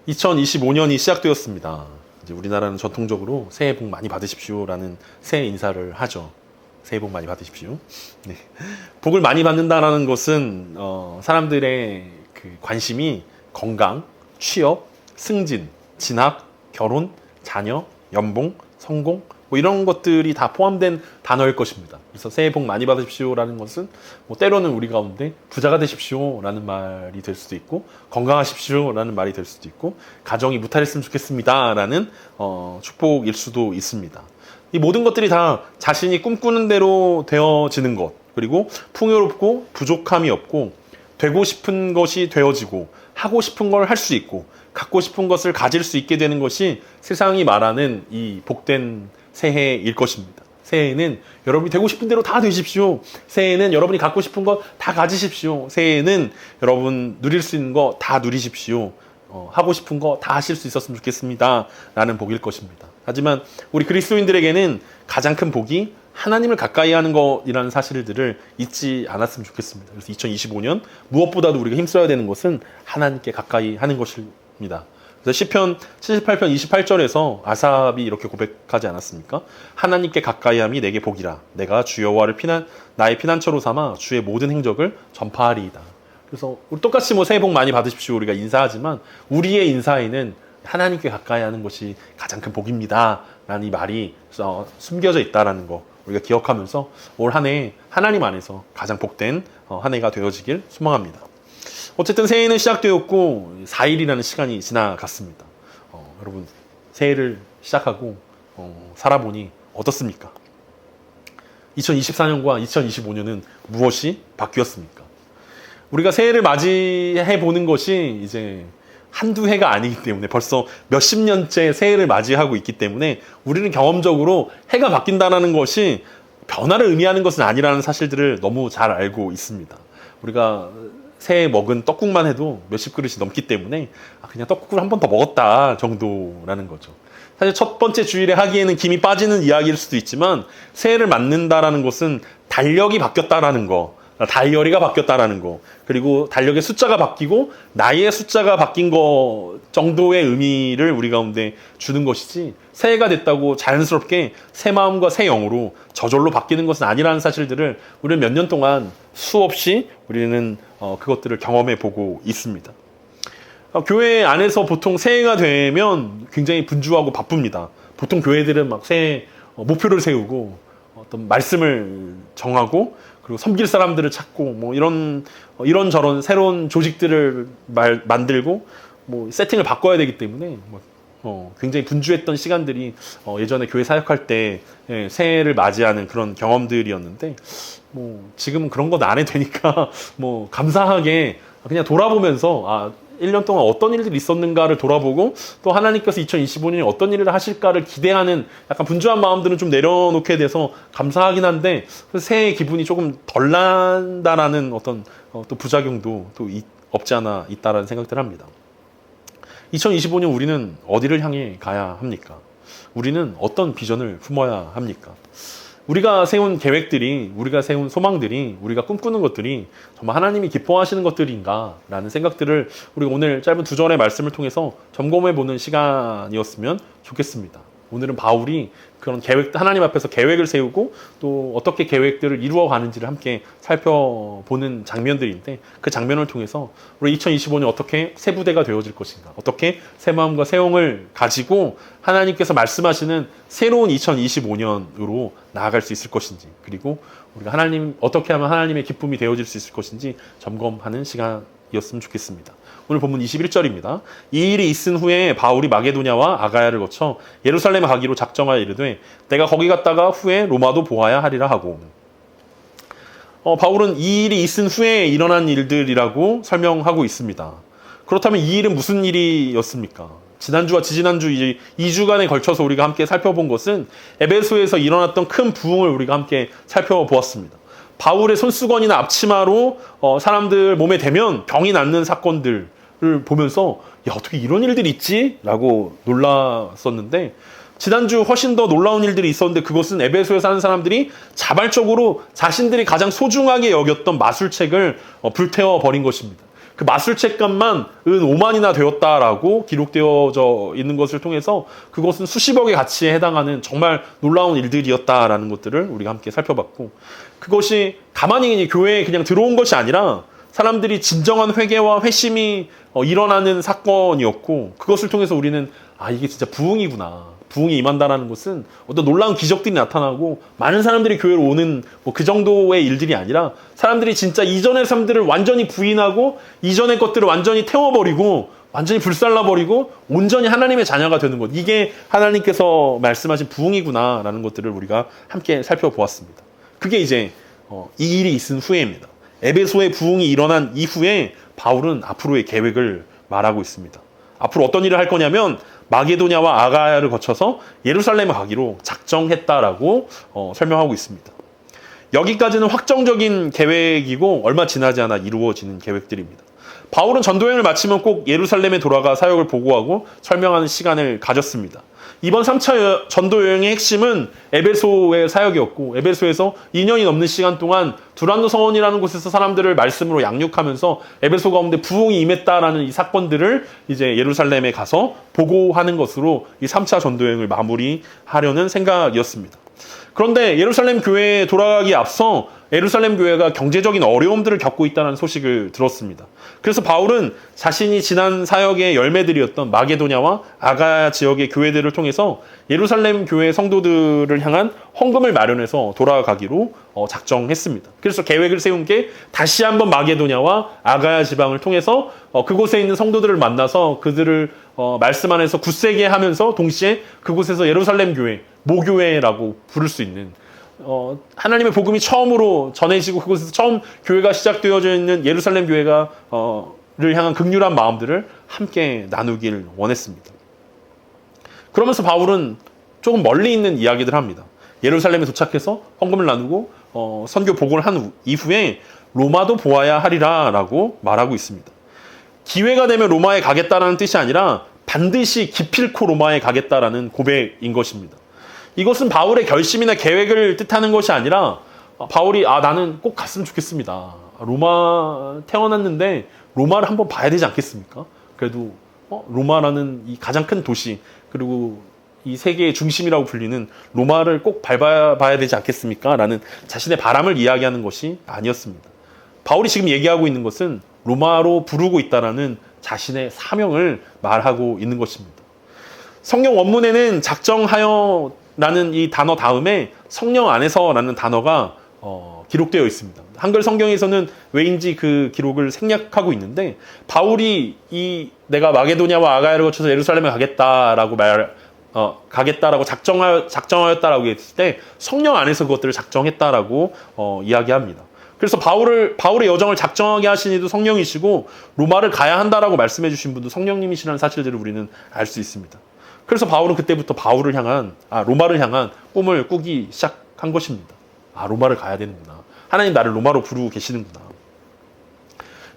2025년이 시작되었습니다. 이제 우리나라는 전통적으로 새해 복 많이 받으십시오라는 새해 인사를 하죠. 새해 복 많이 받으십시오. 네. 복을 많이 받는다라는 것은 사람들의 그 관심이 건강, 취업, 승진, 진학, 결혼, 자녀, 연봉, 성공 뭐 이런 것들이 다 포함된 단어일 것입니다. 그래서 새해 복 많이 받으십시오라는 것은 뭐 때로는 우리 가운데 부자가 되십시오라는 말이 될 수도 있고 건강하십시오라는 말이 될 수도 있고 가정이 무탈했으면 좋겠습니다라는 축복일 수도 있습니다. 이 모든 것들이 다 자신이 꿈꾸는 대로 되어지는 것, 그리고 풍요롭고 부족함이 없고 되고 싶은 것이 되어지고 하고 싶은 걸 할 수 있고 갖고 싶은 것을 가질 수 있게 되는 것이 세상이 말하는 이 복된 새해일 것입니다. 새해에는 여러분이 되고 싶은 대로 다 되십시오. 새해에는 여러분이 갖고 싶은 거 다 가지십시오. 새해에는 여러분 누릴 수 있는 거 다 누리십시오. 하고 싶은 거 다 하실 수 있었으면 좋겠습니다. 라는 복일 것입니다. 하지만 우리 그리스도인들에게는 가장 큰 복이 하나님을 가까이 하는 것이라는 사실들을 잊지 않았으면 좋겠습니다. 그래서 2025년 무엇보다도 우리가 힘써야 되는 것은 하나님께 가까이 하는 것입니다. 그래서 시편 78편 28절에서 아삽이 이렇게 고백하지 않았습니까? 하나님께 가까이함이 내게 복이라. 내가 주 여호와를 나의 피난처로 삼아 주의 모든 행적을 전파하리이다. 그래서 우리 똑같이 뭐 새해 복 많이 받으십시오 우리가 인사하지만 우리의 인사에는 하나님께 가까이 하는 것이 가장 큰 복입니다. 라는 이 말이 숨겨져 있다라는 거 우리가 기억하면서 올 한 해 하나님 안에서 가장 복된 한 해가 되어지길 소망합니다. 어쨌든 새해는 시작되었고 4일이라는 시간이 지나갔습니다. 여러분 새해를 시작하고 살아보니 어떻습니까? 2024년과 2025년은 무엇이 바뀌었습니까? 우리가 새해를 맞이해 보는 것이 이제 한두 해가 아니기 때문에 벌써 몇십 년째 새해를 맞이하고 있기 때문에 우리는 경험적으로 해가 바뀐다는 것이 변화를 의미하는 것은 아니라는 사실들을 너무 잘 알고 있습니다. 우리가 새해 먹은 떡국만 해도 몇십 그릇이 넘기 때문에 그냥 떡국을 한 번 더 먹었다 정도라는 거죠. 사실 첫 번째 주일에 하기에는 김이 빠지는 이야기일 수도 있지만 새해를 맞는다라는 것은 달력이 바뀌었다라는 거, 다이어리가 바뀌었다라는 거, 그리고 달력의 숫자가 바뀌고 나이의 숫자가 바뀐 거 정도의 의미를 우리 가운데 주는 것이지 새해가 됐다고 자연스럽게 새 마음과 새 영으로 저절로 바뀌는 것은 아니라는 사실들을 우리는 몇 년 동안 수없이 우리는 그것들을 경험해 보고 있습니다. 교회 안에서 보통 새해가 되면 굉장히 분주하고 바쁩니다. 보통 교회들은 막 새해 목표를 세우고 어떤 말씀을 정하고 그리고 섬길 사람들을 찾고 뭐 이런저런 새로운 조직들을 만들고 뭐 세팅을 바꿔야 되기 때문에 굉장히 분주했던 시간들이 예전에 교회 사역할 때 새해를 맞이하는 그런 경험들이었는데 뭐 지금은 그런 건 안 해도 되니까 뭐 감사하게 그냥 돌아보면서 1년 동안 어떤 일들이 있었는가를 돌아보고 또 하나님께서 2025년에 어떤 일을 하실까를 기대하는 약간 분주한 마음들은 좀 내려놓게 돼서 감사하긴 한데 새해 기분이 조금 덜 난다라는 어떤 또 부작용도 또 없지 않아 있다라는 생각들을 합니다. 2025년 우리는 어디를 향해 가야 합니까? 우리는 어떤 비전을 품어야 합니까? 우리가 세운 계획들이, 우리가 세운 소망들이, 우리가 꿈꾸는 것들이 정말 하나님이 기뻐하시는 것들인가? 라는 생각들을 우리가 오늘 짧은 2절의 말씀을 통해서 점검해보는 시간이었으면 좋겠습니다. 오늘은 바울이 그런 하나님 앞에서 계획을 세우고 또 어떻게 계획들을 이루어 가는지를 함께 살펴보는 장면들인데 그 장면을 통해서 우리 2025년 어떻게 새 부대가 되어질 것인가, 어떻게 새 마음과 새 영을 가지고 하나님께서 말씀하시는 새로운 2025년으로 나아갈 수 있을 것인지, 그리고 우리가 어떻게 하면 하나님의 기쁨이 되어질 수 있을 것인지 점검하는 시간이었으면 좋겠습니다. 오늘 본문 21절입니다. 이 일이 있은 후에 바울이 마게도냐와 아가야를 거쳐 예루살렘에 가기로 작정하여 이르되 내가 거기 갔다가 후에 로마도 보아야 하리라 하고, 바울은 이 일이 있은 후에 일어난 일들이라고 설명하고 있습니다. 그렇다면 이 일은 무슨 일이었습니까? 지난주와 지지난주 2주간에 걸쳐서 우리가 함께 살펴본 것은 에베소에서 일어났던 큰 부흥을 우리가 함께 살펴보았습니다. 바울의 손수건이나 앞치마로 사람들 몸에 대면 병이 낫는 사건들을 보면서 어떻게 이런 일들이 있지? 라고 놀랐었는데 지난주 훨씬 더 놀라운 일들이 있었는데 그것은 에베소에 사는 사람들이 자발적으로 자신들이 가장 소중하게 여겼던 마술책을 불태워 버린 것입니다. 그 마술책값만 은 5만이나 되었다라고 기록되어져 있는 것을 통해서 그것은 수십억의 가치에 해당하는 정말 놀라운 일들이었다라는 것들을 우리가 함께 살펴봤고, 그것이 가만히 교회에 그냥 들어온 것이 아니라 사람들이 진정한 회개와 회심이 일어나는 사건이었고, 그것을 통해서 우리는 이게 진짜 부흥이구나. 부흥이 임한다라는 것은 어떤 놀라운 기적들이 나타나고 많은 사람들이 교회로 오는 그 정도의 일들이 아니라 사람들이 진짜 이전의 삶들을 완전히 부인하고 이전의 것들을 완전히 태워버리고 완전히 불살라버리고 온전히 하나님의 자녀가 되는 것. 이게 하나님께서 말씀하신 부흥이구나라는 것들을 우리가 함께 살펴보았습니다. 그게 이제 이 일이 있은 후에입니다. 에베소의 부흥이 일어난 이후에 바울은 앞으로의 계획을 말하고 있습니다. 앞으로 어떤 일을 할 거냐면 마게도냐와 아가야를 거쳐서 예루살렘에 가기로 작정했다라고 설명하고 있습니다. 여기까지는 확정적인 계획이고 얼마 지나지 않아 이루어지는 계획들입니다. 바울은 전도여행을 마치면 꼭 예루살렘에 돌아가 사역을 보고하고 설명하는 시간을 가졌습니다. 이번 3차 전도여행의 핵심은 에베소의 사역이었고, 에베소에서 2년이 넘는 시간 동안 두란노 성원이라는 곳에서 사람들을 말씀으로 양육하면서 에베소 가운데 부흥이 임했다라는 이 사건들을 이제 예루살렘에 가서 보고하는 것으로 이 3차 전도여행을 마무리하려는 생각이었습니다. 그런데 예루살렘 교회에 돌아가기에 앞서 예루살렘 교회가 경제적인 어려움들을 겪고 있다는 소식을 들었습니다. 그래서 바울은 자신이 지난 사역의 열매들이었던 마게도냐와 아가야 지역의 교회들을 통해서 예루살렘 교회 성도들을 향한 헌금을 마련해서 돌아가기로 작정했습니다. 그래서 계획을 세운 게 다시 한번 마게도냐와 아가야 지방을 통해서 그곳에 있는 성도들을 만나서 그들을 말씀 안에서 굳세게 하면서 동시에 그곳에서 예루살렘 교회, 모교회라고 부를 수 있는 하나님의 복음이 처음으로 전해지고 그곳에서 처음 교회가 시작되어져 있는 예루살렘 교회가 를 향한 극률한 마음들을 함께 나누길 원했습니다. 그러면서 바울은 조금 멀리 있는 이야기들을 합니다. 예루살렘에 도착해서 헌금을 나누고 선교 복음을 한 이후에 로마도 보아야 하리라 라고 말하고 있습니다. 기회가 되면 로마에 가겠다라는 뜻이 아니라 반드시 기필코 로마에 가겠다라는 고백인 것입니다. 이것은 바울의 결심이나 계획을 뜻하는 것이 아니라 바울이 나는 꼭 갔으면 좋겠습니다. 로마 태어났는데 로마를 한번 봐야 되지 않겠습니까? 그래도 로마라는 이 가장 큰 도시, 그리고 이 세계의 중심이라고 불리는 로마를 꼭 밟아봐야 되지 않겠습니까? 라는 자신의 바람을 이야기하는 것이 아니었습니다. 바울이 지금 얘기하고 있는 것은 로마로 부르고 있다라는 자신의 사명을 말하고 있는 것입니다. 성경 원문에는 작정하여 라는 이 단어 다음에 성령 안에서라는 단어가 기록되어 있습니다. 한글 성경에서는 왜인지 그 기록을 생략하고 있는데, 바울이 내가 마게도냐와 아가야를 거쳐서 예루살렘에 가겠다라고 가겠다라고 작정하였다라고 했을 때 성령 안에서 그것들을 작정했다라고 이야기합니다. 그래서 바울의 여정을 작정하게 하신 이도 성령이시고 로마를 가야 한다라고 말씀해 주신 분도 성령님이시라는 사실들을 우리는 알 수 있습니다. 그래서 바울은 그때부터 로마를 향한 꿈을 꾸기 시작한 것입니다. 로마를 가야 되는구나. 하나님 나를 로마로 부르고 계시는구나.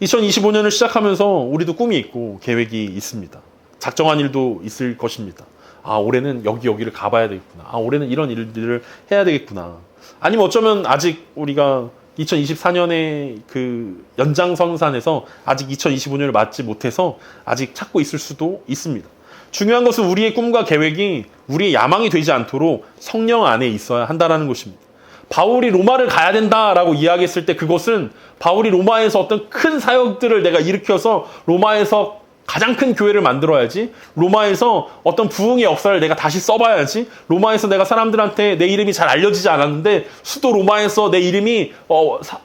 2025년을 시작하면서 우리도 꿈이 있고 계획이 있습니다. 작정한 일도 있을 것입니다. 올해는 여기를 가봐야 되겠구나. 올해는 이런 일들을 해야 되겠구나. 아니면 어쩌면 아직 우리가 2024년의 그 연장선상에서 아직 2025년을 맞지 못해서 아직 찾고 있을 수도 있습니다. 중요한 것은 우리의 꿈과 계획이 우리의 야망이 되지 않도록 성령 안에 있어야 한다는 것입니다. 바울이 로마를 가야 된다라고 이야기했을 때 그것은 바울이 로마에서 어떤 큰 사역들을 내가 일으켜서 로마에서 가장 큰 교회를 만들어야지, 로마에서 어떤 부흥의 역사를 내가 다시 써봐야지, 로마에서 내가 사람들한테 내 이름이 잘 알려지지 않았는데 수도 로마에서 내 이름이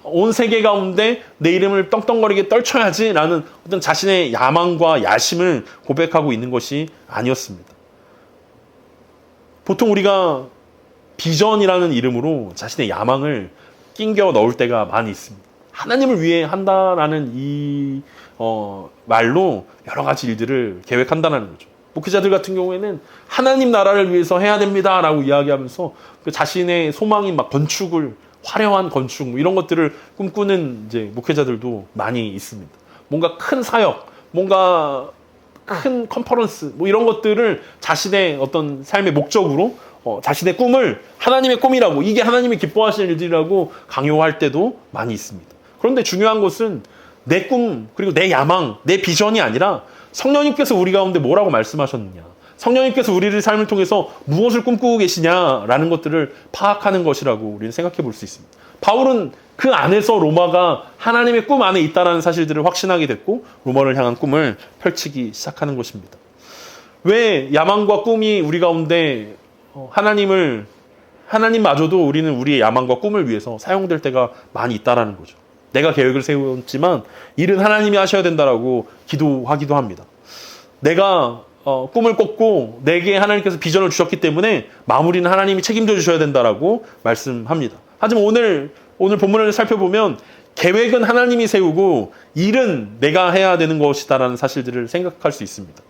온 세계 가운데 내 이름을 떵떵거리게 떨쳐야지 라는 어떤 자신의 야망과 야심을 고백하고 있는 것이 아니었습니다. 보통 우리가 비전이라는 이름으로 자신의 야망을 낑겨 넣을 때가 많이 있습니다. 하나님을 위해 한다라는 이 말로 여러 가지 일들을 계획한다는 거죠. 목회자들 같은 경우에는 하나님 나라를 위해서 해야 됩니다라고 이야기하면서 그 자신의 소망인 건축을, 화려한 건축 이런 것들을 꿈꾸는 이제 목회자들도 많이 있습니다. 뭔가 큰 사역, 뭔가 큰 컨퍼런스 이런 것들을 자신의 어떤 삶의 목적으로 자신의 꿈을 하나님의 꿈이라고, 이게 하나님이 기뻐하시는 일들이라고 강요할 때도 많이 있습니다. 그런데 중요한 것은 내 꿈, 그리고 내 야망, 내 비전이 아니라 성령님께서 우리 가운데 뭐라고 말씀하셨느냐. 성령님께서 우리의 삶을 통해서 무엇을 꿈꾸고 계시냐라는 것들을 파악하는 것이라고 우리는 생각해 볼 수 있습니다. 바울은 그 안에서 로마가 하나님의 꿈 안에 있다는 사실들을 확신하게 됐고 로마를 향한 꿈을 펼치기 시작하는 것입니다. 왜 야망과 꿈이 우리 가운데 하나님마저도 우리는 우리의 야망과 꿈을 위해서 사용될 때가 많이 있다라는 거죠. 내가 계획을 세웠지만 일은 하나님이 하셔야 된다라고 기도하기도 합니다. 내가 꿈을 꿨고 내게 하나님께서 비전을 주셨기 때문에 마무리는 하나님이 책임져 주셔야 된다라고 말씀합니다. 하지만 오늘 본문을 살펴보면 계획은 하나님이 세우고 일은 내가 해야 되는 것이다라는 사실들을 생각할 수 있습니다.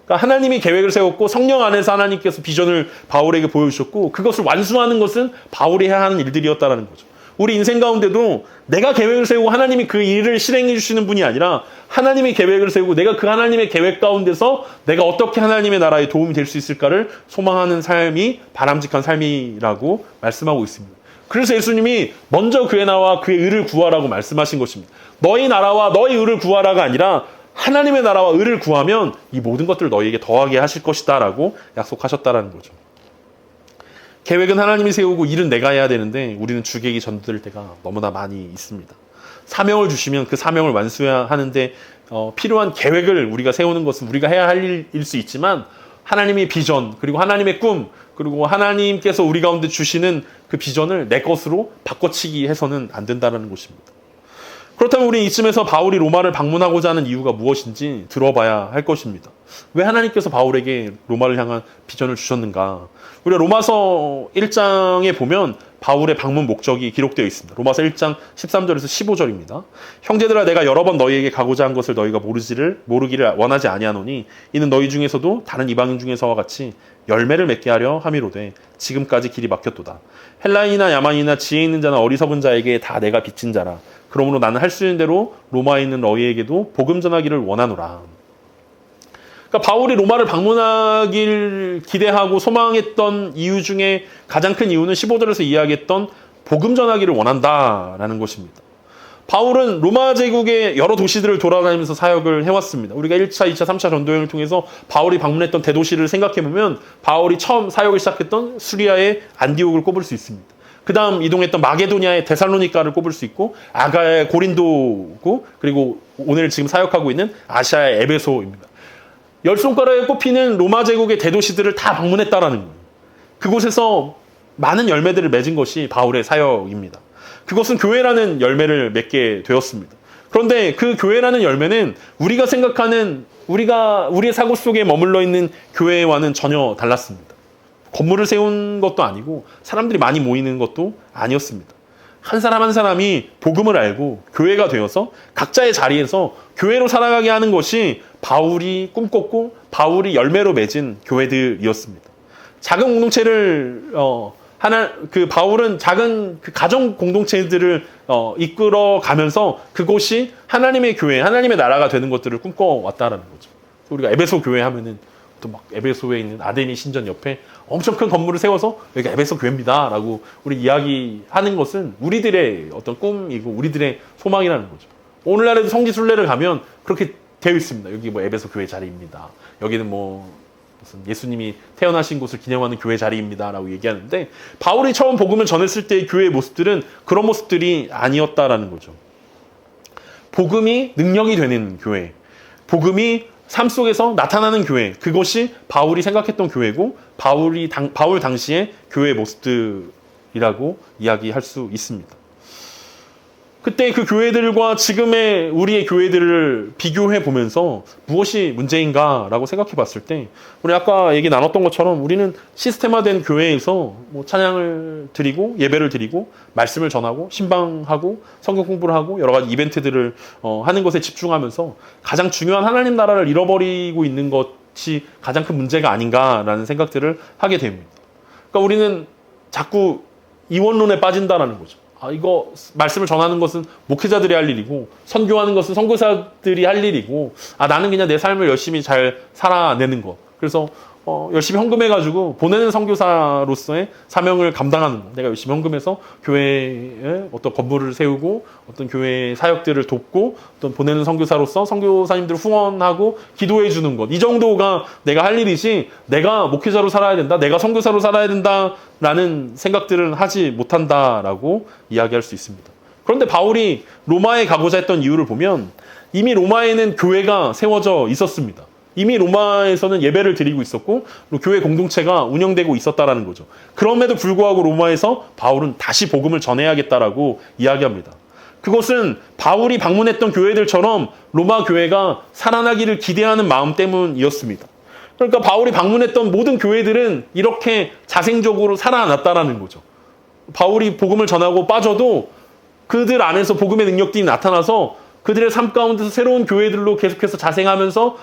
그러니까 하나님이 계획을 세웠고 성령 안에서 하나님께서 비전을 바울에게 보여주셨고 그것을 완수하는 것은 바울이 해야 하는 일들이었다라는 거죠. 우리 인생 가운데도 내가 계획을 세우고 하나님이 그 일을 실행해 주시는 분이 아니라 하나님이 계획을 세우고 내가 그 하나님의 계획 가운데서 내가 어떻게 하나님의 나라에 도움이 될 수 있을까를 소망하는 삶이 바람직한 삶이라고 말씀하고 있습니다. 그래서 예수님이 먼저 그의 나라와 그의 의를 구하라고 말씀하신 것입니다. 너희 나라와 너희 의를 구하라가 아니라 하나님의 나라와 의를 구하면 이 모든 것들을 너희에게 더하게 하실 것이다 라고 약속하셨다라는 거죠. 계획은 하나님이 세우고 일은 내가 해야 되는데 우리는 주객이 전도될 때가 너무나 많이 있습니다. 사명을 주시면 그 사명을 완수하는데 필요한 계획을 우리가 세우는 것은 우리가 해야 할 일일 수 있지만 하나님의 비전 그리고 하나님의 꿈 그리고 하나님께서 우리 가운데 주시는 그 비전을 내 것으로 바꿔치기 해서는 안 된다는 것입니다. 그렇다면 우리는 이쯤에서 바울이 로마를 방문하고자 하는 이유가 무엇인지 들어봐야 할 것입니다. 왜 하나님께서 바울에게 로마를 향한 비전을 주셨는가? 우리가 로마서 1장에 보면 바울의 방문 목적이 기록되어 있습니다. 로마서 1장 13절에서 15절입니다. 형제들아 내가 여러 번 너희에게 가고자 한 것을 너희가 모르기를 원하지 아니하노니 이는 너희 중에서도 다른 이방인 중에서와 같이 열매를 맺게 하려 함이로되 지금까지 길이 막혔도다. 헬라인이나 야만이나 지혜 있는 자나 어리석은 자에게 다 내가 빚진 자라. 그러므로 나는 할 수 있는 대로 로마에 있는 너희에게도 복음 전하기를 원하노라. 그러니까 바울이 로마를 방문하길 기대하고 소망했던 이유 중에 가장 큰 이유는 15절에서 이야기했던 복음 전하기를 원한다라는 것입니다. 바울은 로마 제국의 여러 도시들을 돌아다니면서 사역을 해왔습니다. 우리가 1차, 2차, 3차 전도여행을 통해서 바울이 방문했던 대도시를 생각해보면 바울이 처음 사역을 시작했던 수리아의 안디옥을 꼽을 수 있습니다. 그 다음 이동했던 마게도니아의 데살로니카를 꼽을 수 있고 아가의 고린도고 그리고 오늘 지금 사역하고 있는 아시아의 에베소입니다. 열 손가락에 꼽히는 로마 제국의 대도시들을 다 방문했다라는 거예요. 그곳에서 많은 열매들을 맺은 것이 바울의 사역입니다. 그것은 교회라는 열매를 맺게 되었습니다. 그런데 그 교회라는 열매는 우리가 생각하는 우리의 사고 속에 머물러 있는 교회와는 전혀 달랐습니다. 건물을 세운 것도 아니고 사람들이 많이 모이는 것도 아니었습니다. 한 사람 한 사람이 복음을 알고 교회가 되어서 각자의 자리에서 교회로 살아가게 하는 것이 바울이 꿈꿨고 바울이 열매로 맺은 교회들이었습니다. 작은 공동체를 바울은 작은 그 가정 공동체들을 이끌어 가면서 그곳이 하나님의 교회, 하나님의 나라가 되는 것들을 꿈꿔왔다라는 거죠. 우리가 에베소 교회 하면은 또 막 에베소에 있는 아데미 신전 옆에 엄청 큰 건물을 세워서 여기 에베소 교회입니다라고 우리 이야기하는 것은 우리들의 어떤 꿈이고 우리들의 소망이라는 거죠. 오늘날에도 성지 순례를 가면 그렇게 되어 있습니다. 여기 뭐 에베소 교회 자리입니다. 여기는 뭐 무슨 예수님이 태어나신 곳을 기념하는 교회 자리입니다라고 얘기하는데 바울이 처음 복음을 전했을 때의 교회의 모습들은 그런 모습들이 아니었다라는 거죠. 복음이 능력이 되는 교회, 복음이 삶 속에서 나타나는 교회, 그것이 바울이 생각했던 교회고 바울 당시의 교회의 모습들이라고 이야기할 수 있습니다. 그때 그 교회들과 지금의 우리의 교회들을 비교해 보면서 무엇이 문제인가라고 생각해 봤을 때 우리 아까 얘기 나눴던 것처럼 우리는 시스템화된 교회에서 뭐 찬양을 드리고 예배를 드리고 말씀을 전하고 신방하고 성경 공부를 하고 여러 가지 이벤트들을 하는 것에 집중하면서 가장 중요한 하나님 나라를 잃어버리고 있는 것이 가장 큰 문제가 아닌가라는 생각들을 하게 됩니다. 그러니까 우리는 자꾸 이원론에 빠진다라는 거죠. 이거 말씀을 전하는 것은 목회자들이 할 일이고 선교하는 것은 선교사들이 할 일이고 나는 그냥 내 삶을 열심히 잘 살아내는 것. 그래서 열심히 헌금해가지고 보내는 선교사로서의 사명을 감당하는 거. 내가 열심히 헌금해서 교회에 어떤 건물을 세우고 어떤 교회 사역들을 돕고 어떤 보내는 선교사로서 선교사님들을 후원하고 기도해 주는 것. 이 정도가 내가 할 일이지 내가 목회자로 살아야 된다. 내가 선교사로 살아야 된다라는 생각들은 하지 못한다라고 이야기할 수 있습니다. 그런데 바울이 로마에 가고자 했던 이유를 보면 이미 로마에는 교회가 세워져 있었습니다. 이미 로마에서는 예배를 드리고 있었고 교회 공동체가 운영되고 있었다라는 거죠. 그럼에도 불구하고 로마에서 바울은 다시 복음을 전해야겠다라고 이야기합니다. 그것은 바울이 방문했던 교회들처럼 로마 교회가 살아나기를 기대하는 마음 때문이었습니다. 그러니까 바울이 방문했던 모든 교회들은 이렇게 자생적으로 살아났다라는 거죠. 바울이 복음을 전하고 빠져도 그들 안에서 복음의 능력들이 나타나서 그들의 삶 가운데서 새로운 교회들로 계속해서 자생하면서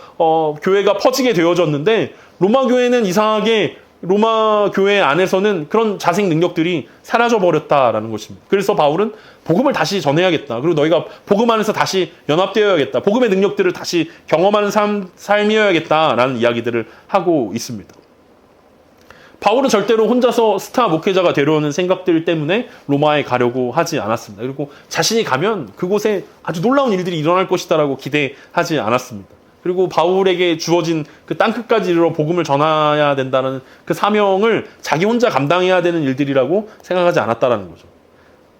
교회가 퍼지게 되어졌는데 로마 교회는 이상하게 로마 교회 안에서는 그런 자생 능력들이 사라져버렸다라는 것입니다. 그래서 바울은 복음을 다시 전해야겠다. 그리고 너희가 복음 안에서 다시 연합되어야겠다. 복음의 능력들을 다시 경험하는 삶이어야겠다라는 이야기들을 하고 있습니다. 바울은 절대로 혼자서 스타 목회자가 되려는 생각들 때문에 로마에 가려고 하지 않았습니다. 그리고 자신이 가면 그곳에 아주 놀라운 일들이 일어날 것이다라고 기대하지 않았습니다. 그리고 바울에게 주어진 그 땅끝까지 이르러 복음을 전해야 된다는 그 사명을 자기 혼자 감당해야 되는 일들이라고 생각하지 않았다라는 거죠.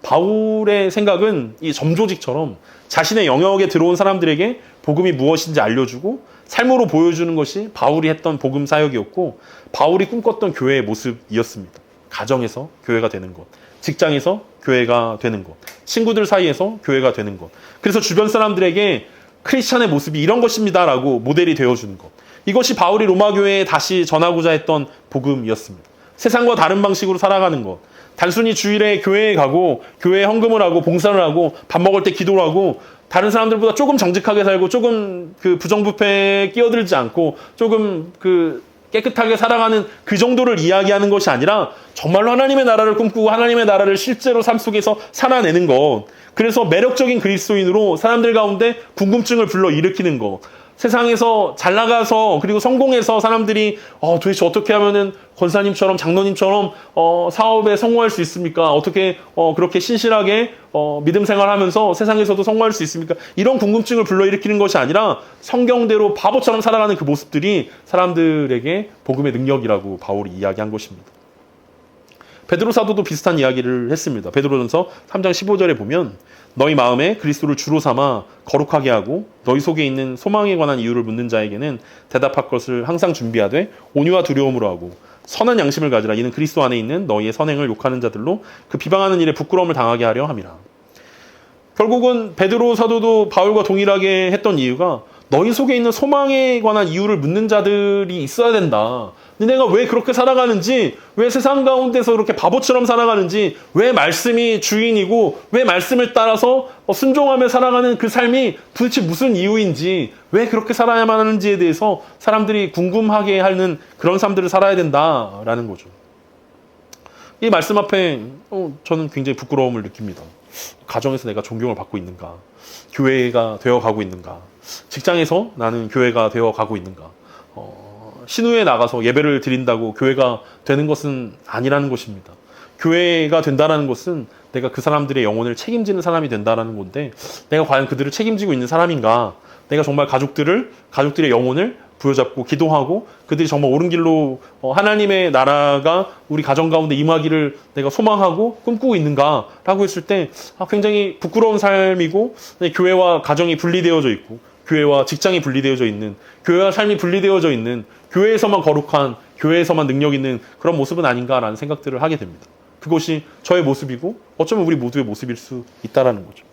바울의 생각은 이 점조직처럼 자신의 영역에 들어온 사람들에게 복음이 무엇인지 알려주고 삶으로 보여주는 것이 바울이 했던 복음 사역이었고 바울이 꿈꿨던 교회의 모습이었습니다. 가정에서 교회가 되는 것, 직장에서 교회가 되는 것, 친구들 사이에서 교회가 되는 것. 그래서 주변 사람들에게 크리스찬의 모습이 이런 것입니다라고 모델이 되어주는 것. 이것이 바울이 로마 교회에 다시 전하고자 했던 복음이었습니다. 세상과 다른 방식으로 살아가는 것. 단순히 주일에 교회에 가고 교회에 헌금을 하고 봉사를 하고 밥 먹을 때 기도를 하고 다른 사람들보다 조금 정직하게 살고 조금 그 부정부패에 끼어들지 않고 조금 그 깨끗하게 살아가는 그 정도를 이야기하는 것이 아니라 정말로 하나님의 나라를 꿈꾸고 하나님의 나라를 실제로 삶 속에서 살아내는 것. 그래서 매력적인 그리스도인으로 사람들 가운데 궁금증을 불러일으키는 것. 세상에서 잘 나가서 그리고 성공해서 사람들이 도대체 어떻게 하면은 권사님처럼 장로님처럼 사업에 성공할 수 있습니까? 어떻게 그렇게 신실하게 믿음 생활하면서 세상에서도 성공할 수 있습니까? 이런 궁금증을 불러일으키는 것이 아니라 성경대로 바보처럼 살아가는 그 모습들이 사람들에게 복음의 능력이라고 바울이 이야기한 것입니다. 베드로 사도도 비슷한 이야기를 했습니다. 베드로전서 3장 15절에 보면 너희 마음에 그리스도를 주로 삼아 거룩하게 하고 너희 속에 있는 소망에 관한 이유를 묻는 자에게는 대답할 것을 항상 준비하되 온유와 두려움으로 하고 선한 양심을 가지라. 이는 그리스도 안에 있는 너희의 선행을 욕하는 자들로 그 비방하는 일에 부끄러움을 당하게 하려 함이라. 결국은 베드로 사도도 바울과 동일하게 했던 이유가 너희 속에 있는 소망에 관한 이유를 묻는 자들이 있어야 된다. 내가 왜 그렇게 살아가는지, 왜 세상 가운데서 그렇게 바보처럼 살아가는지, 왜 말씀이 주인이고, 왜 말씀을 따라서 순종하며 살아가는 그 삶이 도대체 무슨 이유인지, 왜 그렇게 살아야만 하는지에 대해서 사람들이 궁금하게 하는 그런 삶들을 살아야 된다라는 거죠. 이 말씀 앞에 저는 굉장히 부끄러움을 느낍니다. 가정에서 내가 존경을 받고 있는가? 교회가 되어가고 있는가? 직장에서 나는 교회가 되어가고 있는가? 신우에 나가서 예배를 드린다고 교회가 되는 것은 아니라는 것입니다. 교회가 된다는 것은 내가 그 사람들의 영혼을 책임지는 사람이 된다는 건데 내가 과연 그들을 책임지고 있는 사람인가? 내가 정말 가족들의 영혼을 부여잡고 기도하고 그들이 정말 옳은 길로 하나님의 나라가 우리 가정 가운데 임하기를 내가 소망하고 꿈꾸고 있는가라고 했을 때 굉장히 부끄러운 삶이고 교회와 가정이 분리되어져 있고 교회와 직장이 분리되어져 있는 교회와 삶이 분리되어져 있는 교회에서만 거룩한 교회에서만 능력 있는 그런 모습은 아닌가라는 생각들을 하게 됩니다. 그것이 저의 모습이고 어쩌면 우리 모두의 모습일 수 있다라는 거죠.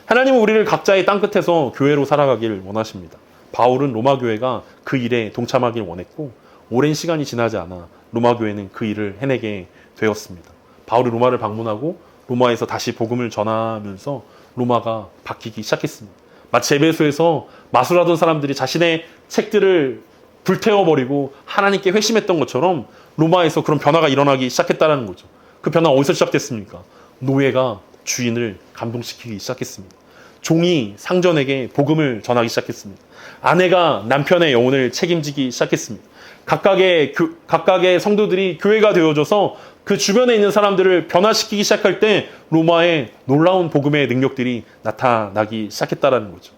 하나님은 우리를 각자의 땅끝에서 교회로 살아가길 원하십니다. 바울은 로마 교회가 그 일에 동참하길 원했고 오랜 시간이 지나지 않아 로마 교회는 그 일을 해내게 되었습니다. 바울이 로마를 방문하고 로마에서 다시 복음을 전하면서 로마가 바뀌기 시작했습니다. 마치 에베소에서 마술하던 사람들이 자신의 책들을 불태워버리고 하나님께 회심했던 것처럼 로마에서 그런 변화가 일어나기 시작했다는 거죠. 그 변화가 어디서 시작됐습니까? 노예가 주인을 감동시키기 시작했습니다. 종이 상전에게 복음을 전하기 시작했습니다. 아내가 남편의 영혼을 책임지기 시작했습니다. 각각의 성도들이 교회가 되어져서 그 주변에 있는 사람들을 변화시키기 시작할 때 로마에 놀라운 복음의 능력들이 나타나기 시작했다라는 거죠.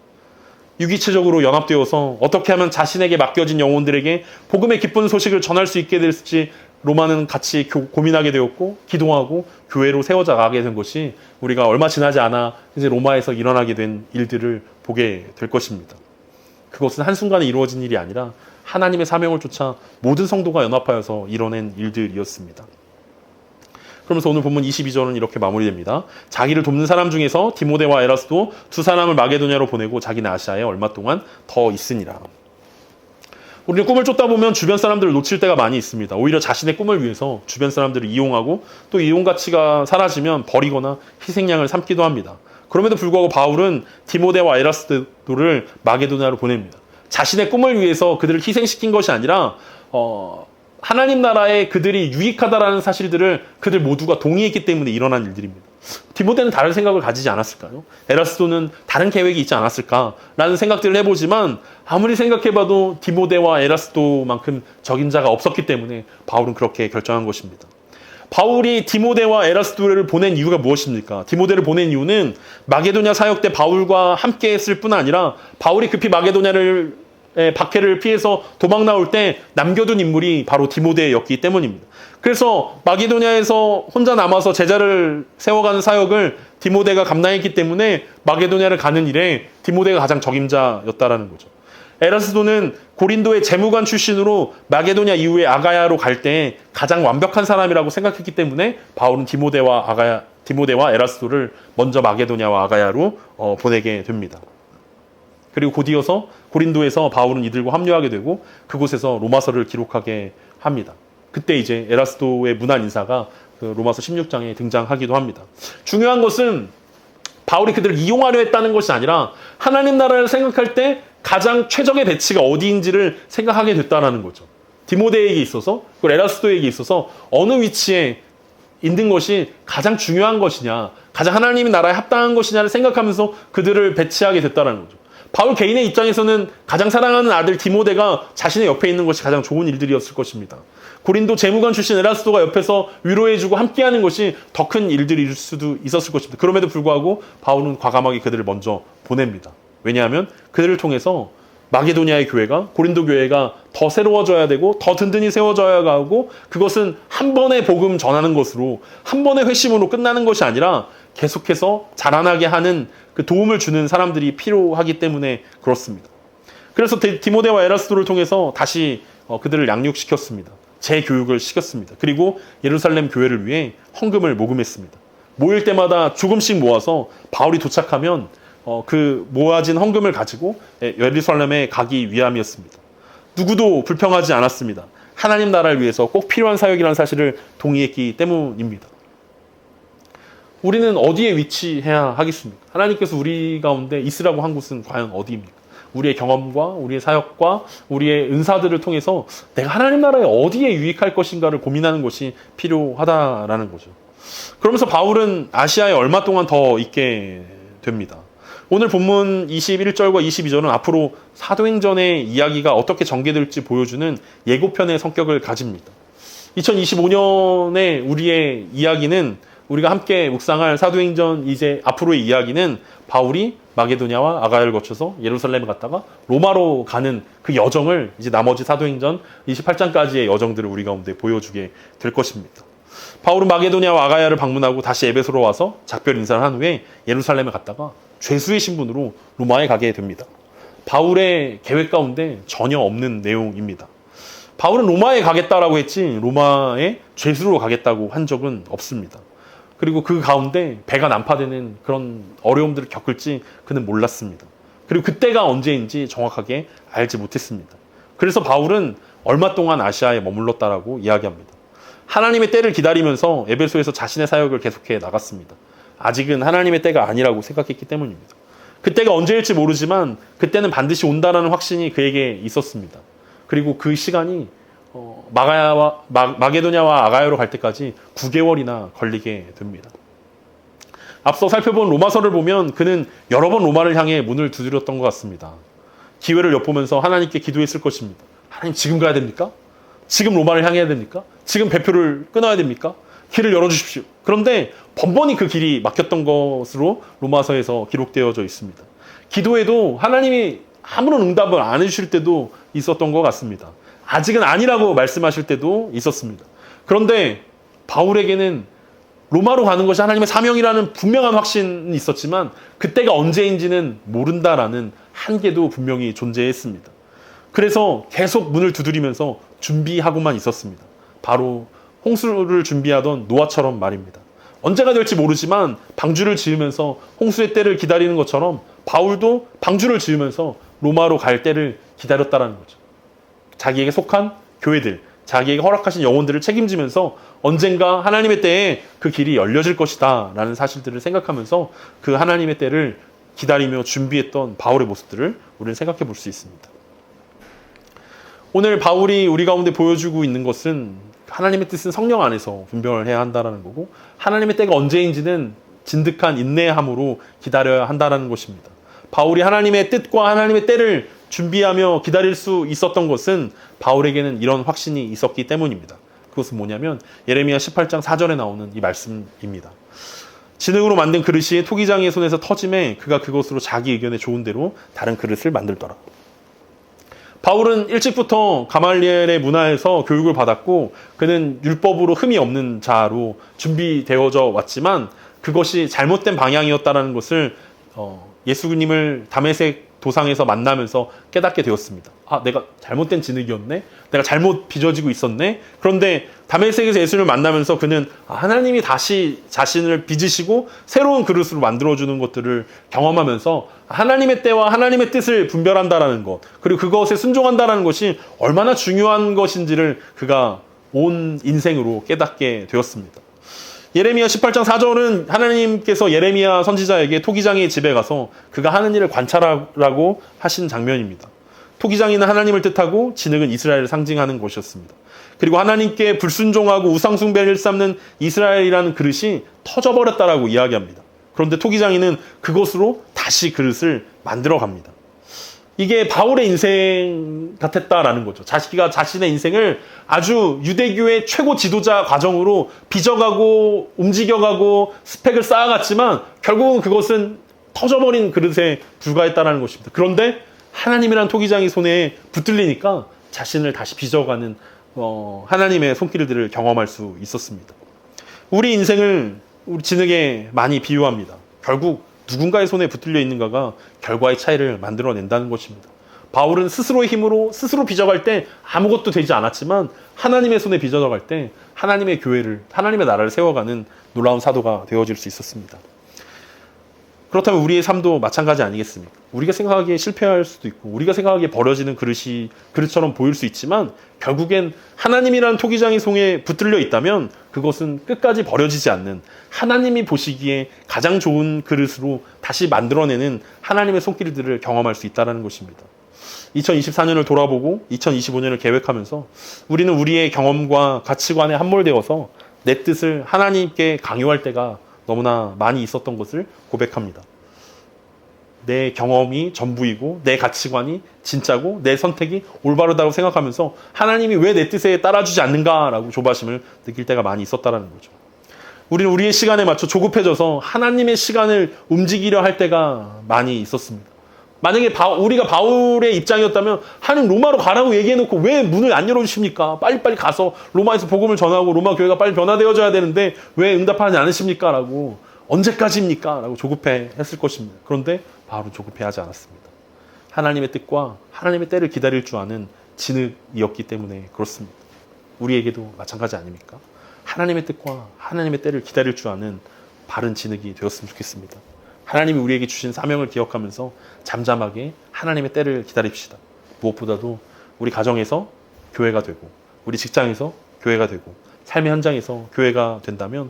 유기체적으로 연합되어서 어떻게 하면 자신에게 맡겨진 영혼들에게 복음의 기쁜 소식을 전할 수 있게 될지 로마는 같이 고민하게 되었고 기도하고 교회로 세워져 가게 된 것이 우리가 얼마 지나지 않아 이제 로마에서 일어나게 된 일들을 보게 될 것입니다. 그것은 한순간에 이루어진 일이 아니라 하나님의 사명을 쫓아 모든 성도가 연합하여서 이뤄낸 일들이었습니다. 그러면서 오늘 본문 22절은 이렇게 마무리됩니다. 자기를 돕는 사람 중에서 디모데와 에라스도 두 사람을 마게도냐로 보내고 자기는 아시아에 얼마 동안 더 있으니라. 우리는 꿈을 쫓다 보면 주변 사람들을 놓칠 때가 많이 있습니다. 오히려 자신의 꿈을 위해서 주변 사람들을 이용하고 또 이용 가치가 사라지면 버리거나 희생양을 삼기도 합니다. 그럼에도 불구하고 바울은 디모데와 에라스도를 마게도냐로 보냅니다. 자신의 꿈을 위해서 그들을 희생시킨 것이 아니라 하나님 나라에 그들이 유익하다라는 사실들을 그들 모두가 동의했기 때문에 일어난 일들입니다. 디모데는 다른 생각을 가지지 않았을까요? 에라스도는 다른 계획이 있지 않았을까라는 생각들을 해보지만 아무리 생각해봐도 디모데와 에라스도만큼 적임자가 없었기 때문에 바울은 그렇게 결정한 것입니다. 바울이 디모데와 에라스도를 보낸 이유가 무엇입니까? 디모데를 보낸 이유는 마게도냐 사역 때 바울과 함께 했을 뿐 아니라 바울이 급히 마게도냐를 박해를 피해서 도망 나올 때 남겨둔 인물이 바로 디모데였기 때문입니다. 그래서 마게도냐에서 혼자 남아서 제자를 세워가는 사역을 디모데가 감당했기 때문에 마게도냐를 가는 일에 디모데가 가장 적임자였다라는 거죠. 에라스도는 고린도의 재무관 출신으로 마게도냐 이후에 아가야로 갈 때 가장 완벽한 사람이라고 생각했기 때문에 바울은 디모데와 에라스도를 먼저 마게도냐와 아가야로 보내게 됩니다. 그리고 곧이어서 고린도에서 바울은 이들과 합류하게 되고 그곳에서 로마서를 기록하게 합니다. 그때 이제 에라스도의 문안 인사가 그 로마서 16장에 등장하기도 합니다. 중요한 것은 바울이 그들을 이용하려 했다는 것이 아니라 하나님 나라를 생각할 때 가장 최적의 배치가 어디인지를 생각하게 됐다는 거죠. 디모데에게 있어서 그리고 에라스도에게 있어서 어느 위치에 있는 것이 가장 중요한 것이냐, 가장 하나님의 나라에 합당한 것이냐를 생각하면서 그들을 배치하게 됐다는 거죠. 바울 개인의 입장에서는 가장 사랑하는 아들 디모데가 자신의 옆에 있는 것이 가장 좋은 일들이었을 것입니다. 고린도 재무관 출신 에라스도가 옆에서 위로해주고 함께하는 것이 더 큰 일들일 수도 있었을 것입니다. 그럼에도 불구하고 바울은 과감하게 그들을 먼저 보냅니다. 왜냐하면 그들을 통해서 마게도냐의 교회가, 고린도 교회가 더 새로워져야 되고 더 든든히 세워져야 하고 그것은 한 번에 복음 전하는 것으로 한 번의 회심으로 끝나는 것이 아니라 계속해서 자라나게 하는 그 도움을 주는 사람들이 필요하기 때문에 그렇습니다. 그래서 디모데와 에라스도를 통해서 다시 그들을 양육시켰습니다. 재교육을 시켰습니다. 그리고 예루살렘 교회를 위해 헌금을 모금했습니다. 모일 때마다 조금씩 모아서 바울이 도착하면 그 모아진 헌금을 가지고 예루살렘에 가기 위함이었습니다. 누구도 불평하지 않았습니다. 하나님 나라를 위해서 꼭 필요한 사역이라는 사실을 동의했기 때문입니다. 우리는 어디에 위치해야 하겠습니까? 하나님께서 우리 가운데 있으라고 한 곳은 과연 어디입니까? 우리의 경험과 우리의 사역과 우리의 은사들을 통해서 내가 하나님 나라에 어디에 유익할 것인가를 고민하는 것이 필요하다라는 거죠. 그러면서 바울은 아시아에 얼마 동안 더 있게 됩니다. 오늘 본문 21절과 22절은 앞으로 사도행전의 이야기가 어떻게 전개될지 보여주는 예고편의 성격을 가집니다. 2025년에 우리의 이야기는 우리가 함께 묵상할 사도행전 이제 앞으로의 이야기는 바울이 마게도냐와 아가야를 거쳐서 예루살렘에 갔다가 로마로 가는 그 여정을 이제 나머지 사도행전 28장까지의 여정들을 우리 가운데 보여주게 될 것입니다. 바울은 마게도냐와 아가야를 방문하고 다시 에베소로 와서 작별 인사를 한 후에 예루살렘에 갔다가 죄수의 신분으로 로마에 가게 됩니다. 바울의 계획 가운데 전혀 없는 내용입니다. 바울은 로마에 가겠다라고 했지 로마에 죄수로 가겠다고 한 적은 없습니다. 그리고 그 가운데 배가 난파되는 그런 어려움들을 겪을지 그는 몰랐습니다. 그리고 그때가 언제인지 정확하게 알지 못했습니다. 그래서 바울은 얼마 동안 아시아에 머물렀다라고 이야기합니다. 하나님의 때를 기다리면서 에베소에서 자신의 사역을 계속해 나갔습니다. 아직은 하나님의 때가 아니라고 생각했기 때문입니다. 그때가 언제일지 모르지만 그때는 반드시 온다라는 확신이 그에게 있었습니다. 그리고 그 시간이 마게도냐와 아가야로 갈 때까지 9개월이나 걸리게 됩니다. 앞서 살펴본 로마서를 보면 그는 여러 번 로마를 향해 문을 두드렸던 것 같습니다. 기회를 엿보면서 하나님께 기도했을 것입니다. 하나님 지금 가야 됩니까? 지금 로마를 향해야 됩니까? 지금 배표를 끊어야 됩니까? 길을 열어주십시오. 그런데 번번이 그 길이 막혔던 것으로 로마서에서 기록되어져 있습니다. 기도에도 하나님이 아무런 응답을 안 해주실 때도 있었던 것 같습니다. 아직은 아니라고 말씀하실 때도 있었습니다. 그런데 바울에게는 로마로 가는 것이 하나님의 사명이라는 분명한 확신이 있었지만 그때가 언제인지는 모른다라는 한계도 분명히 존재했습니다. 그래서 계속 문을 두드리면서 준비하고만 있었습니다. 바로 홍수를 준비하던 노아처럼 말입니다. 언제가 될지 모르지만 방주를 지으면서 홍수의 때를 기다리는 것처럼 바울도 방주를 지으면서 로마로 갈 때를 기다렸다는 거죠. 자기에게 속한 교회들, 자기에게 허락하신 영혼들을 책임지면서 언젠가 하나님의 때에 그 길이 열려질 것이다 라는 사실들을 생각하면서 그 하나님의 때를 기다리며 준비했던 바울의 모습들을 우리는 생각해 볼 수 있습니다. 오늘 바울이 우리 가운데 보여주고 있는 것은 하나님의 뜻은 성령 안에서 분별을 해야 한다는 거고 하나님의 때가 언제인지는 진득한 인내함으로 기다려야 한다는 것입니다. 바울이 하나님의 뜻과 하나님의 때를 준비하며 기다릴 수 있었던 것은 바울에게는 이런 확신이 있었기 때문입니다. 그것은 뭐냐면 예레미야 18장 4절에 나오는 이 말씀입니다. 진흙으로 만든 그릇이 토기장이의 손에서 터짐에 그가 그것으로 자기 의견에 좋은 대로 다른 그릇을 만들더라. 바울은 일찍부터 가말리엘의 문화에서 교육을 받았고 그는 율법으로 흠이 없는 자로 준비되어져 왔지만 그것이 잘못된 방향이었다는 것을 예수님을 다메섹 도상에서 만나면서 깨닫게 되었습니다. 아, 내가 잘못된 진흙이었네? 내가 잘못 빚어지고 있었네? 그런데 다메섹에서 예수님을 만나면서 그는 하나님이 다시 자신을 빚으시고 새로운 그릇으로 만들어주는 것들을 경험하면서 하나님의 때와 하나님의 뜻을 분별한다라는 것, 그리고 그것에 순종한다라는 것이 얼마나 중요한 것인지를 그가 온 인생으로 깨닫게 되었습니다. 예레미야 18장 4절은 하나님께서 예레미야 선지자에게 토기장의 집에 가서 그가 하는 일을 관찰하라고 하신 장면입니다. 토기장이는 하나님을 뜻하고 진흙은 이스라엘을 상징하는 것이었습니다. 그리고 하나님께 불순종하고 우상숭배를 삼는 이스라엘이라는 그릇이 터져버렸다라고 이야기합니다. 그런데 토기장이는 그것으로 다시 그릇을 만들어 갑니다. 이게 바울의 인생 같았다라는 거죠. 자기가 자신의 인생을 아주 유대교의 최고 지도자 과정으로 빚어가고 움직여가고 스펙을 쌓아갔지만 결국은 그것은 터져버린 그릇에 불과했다는 것입니다. 그런데 하나님이란 토기장이 손에 붙들리니까 자신을 다시 빚어가는 하나님의 손길들을 경험할 수 있었습니다. 우리 인생을 우리 진흙에 많이 비유합니다. 결국 누군가의 손에 붙들려 있는가가 결과의 차이를 만들어낸다는 것입니다. 바울은 스스로의 힘으로 스스로 빚어갈 때 아무것도 되지 않았지만 하나님의 손에 빚어갈 때 하나님의 교회를, 하나님의 나라를 세워가는 놀라운 사도가 되어질 수 있었습니다. 그렇다면 우리의 삶도 마찬가지 아니겠습니까? 우리가 생각하기에 실패할 수도 있고 우리가 생각하기에 버려지는 그릇처럼 보일 수 있지만 결국엔 하나님이라는 토기장이 손에 붙들려 있다면 그것은 끝까지 버려지지 않는 하나님이 보시기에 가장 좋은 그릇으로 다시 만들어내는 하나님의 손길들을 경험할 수 있다는 것입니다. 2024년을 돌아보고 2025년을 계획하면서 우리는 우리의 경험과 가치관에 함몰되어서 내 뜻을 하나님께 강요할 때가 너무나 많이 있었던 것을 고백합니다. 내 경험이 전부이고 내 가치관이 진짜고 내 선택이 올바르다고 생각하면서 하나님이 왜 내 뜻에 따라주지 않는가라고 조바심을 느낄 때가 많이 있었다는 거죠. 우리는 우리의 시간에 맞춰 조급해져서 하나님의 시간을 움직이려 할 때가 많이 있었습니다. 만약에 우리가 바울의 입장이었다면 하나님 로마로 가라고 얘기해놓고 왜 문을 안 열어주십니까? 빨리빨리 가서 로마에서 복음을 전하고 로마 교회가 빨리 변화되어져야 되는데 왜 응답하지 않으십니까? 라고 언제까지입니까? 라고 조급해했을 것입니다. 그런데 바울은 조급해하지 않았습니다. 하나님의 뜻과 하나님의 때를 기다릴 줄 아는 진흙이었기 때문에 그렇습니다. 우리에게도 마찬가지 아닙니까? 하나님의 뜻과 하나님의 때를 기다릴 줄 아는 바른 진흙이 되었으면 좋겠습니다. 하나님이 우리에게 주신 사명을 기억하면서 잠잠하게 하나님의 때를 기다립시다. 무엇보다도 우리 가정에서 교회가 되고 우리 직장에서 교회가 되고 삶의 현장에서 교회가 된다면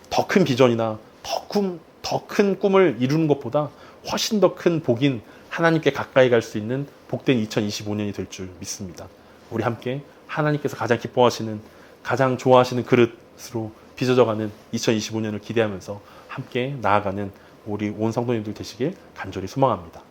더 큰 비전이나 더 큰 꿈을 이루는 것보다 훨씬 더 큰 복인 하나님께 가까이 갈 수 있는 복된 2025년이 될 줄 믿습니다. 우리 함께 하나님께서 가장 기뻐하시는 가장 좋아하시는 그릇으로 빚어져가는 2025년을 기대하면서 함께 나아가는 우리 온 성도님들 되시길 간절히 소망합니다.